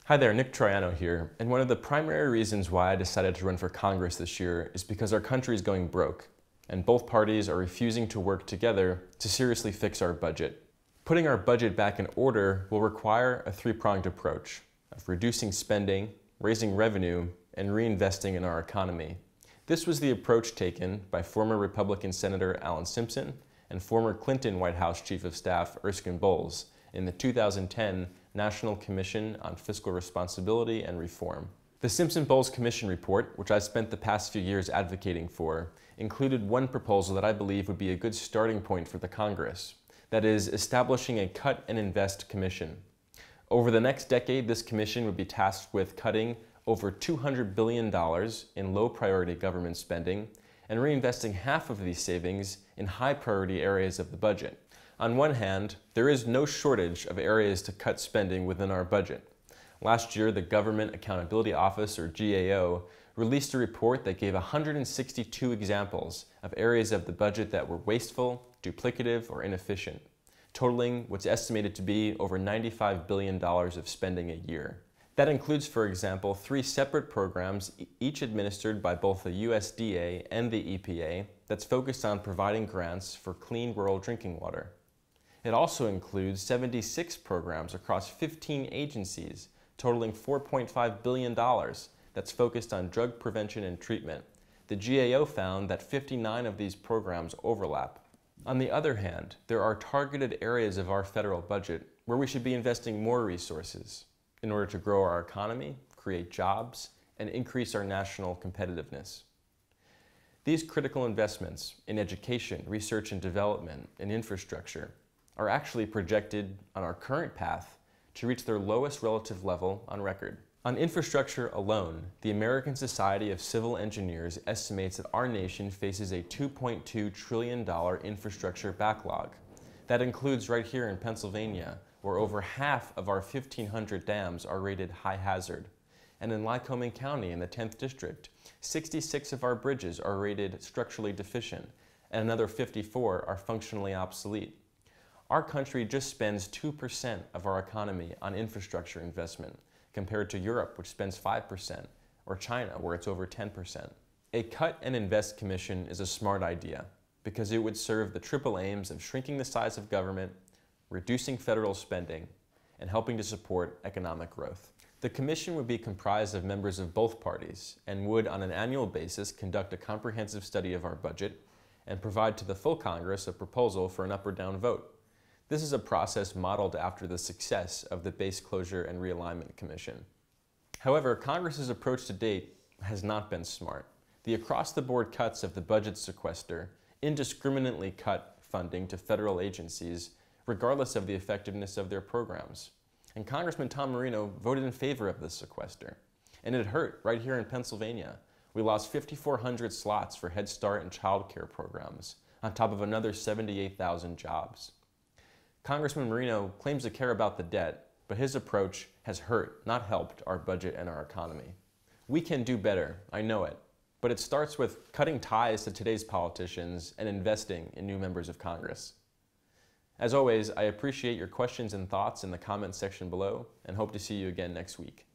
Hi there, Nick Troiano here, and one of the primary reasons why I decided to run for Congress this year is because our country is going broke, and both parties are refusing to work together to seriously fix our budget. Putting our budget back in order will require a three-pronged approach of reducing spending, raising revenue, and reinvesting in our economy. This was the approach taken by former Republican Senator Alan Simpson and former Clinton White House Chief of Staff Erskine Bowles in the 2010 National Commission on Fiscal Responsibility and Reform. The Simpson-Bowles Commission report, which I've spent the past few years advocating for, included one proposal that I believe would be a good starting point for the Congress. That is, establishing a Cut and Invest Commission. Over the next decade, this commission would be tasked with cutting over $200 billion in low-priority government spending and reinvesting half of these savings in high-priority areas of the budget. On one hand, there is no shortage of areas to cut spending within our budget. Last year, the Government Accountability Office, or GAO, released a report that gave 162 examples of areas of the budget that were wasteful, duplicative, or inefficient, totaling what's estimated to be over $95 billion of spending a year. That includes, for example, 3 separate programs, each administered by both the USDA and the EPA, that's focused on providing grants for clean rural drinking water. It also includes 76 programs across 15 agencies, totaling $4.5 billion, that's focused on drug prevention and treatment. The GAO found that 59 of these programs overlap. On the other hand, there are targeted areas of our federal budget where we should be investing more resources in order to grow our economy, create jobs, and increase our national competitiveness. These critical investments in education, research and development, and infrastructure are actually projected on our current path to reach their lowest relative level on record. On infrastructure alone, the American Society of Civil Engineers estimates that our nation faces a $2.2 trillion infrastructure backlog. That includes right here in Pennsylvania, where over half of our 1,500 dams are rated high hazard. And in Lycoming County in the 10th District, 66 of our bridges are rated structurally deficient, and another 54 are functionally obsolete. Our country just spends 2% of our economy on infrastructure investment, compared to Europe, which spends 5%, or China, where it's over 10%. A Cut and Invest Commission is a smart idea, because it would serve the triple aims of shrinking the size of government, reducing federal spending, and helping to support economic growth. The commission would be comprised of members of both parties and would, on an annual basis, conduct a comprehensive study of our budget and provide to the full Congress a proposal for an up or down vote. This is a process modeled after the success of the Base Closure and Realignment Commission. However, Congress's approach to date has not been smart. The across-the-board cuts of the budget sequester indiscriminately cut funding to federal agencies regardless of the effectiveness of their programs. And Congressman Tom Marino voted in favor of this sequester. And it hurt right here in Pennsylvania. We lost 5,400 slots for Head Start and child care programs, on top of another 78,000 jobs. Congressman Marino claims to care about the debt, but his approach has hurt, not helped, our budget and our economy. We can do better, I know it, but it starts with cutting ties to today's politicians and investing in new members of Congress. As always, I appreciate your questions and thoughts in the comments section below and hope to see you again next week.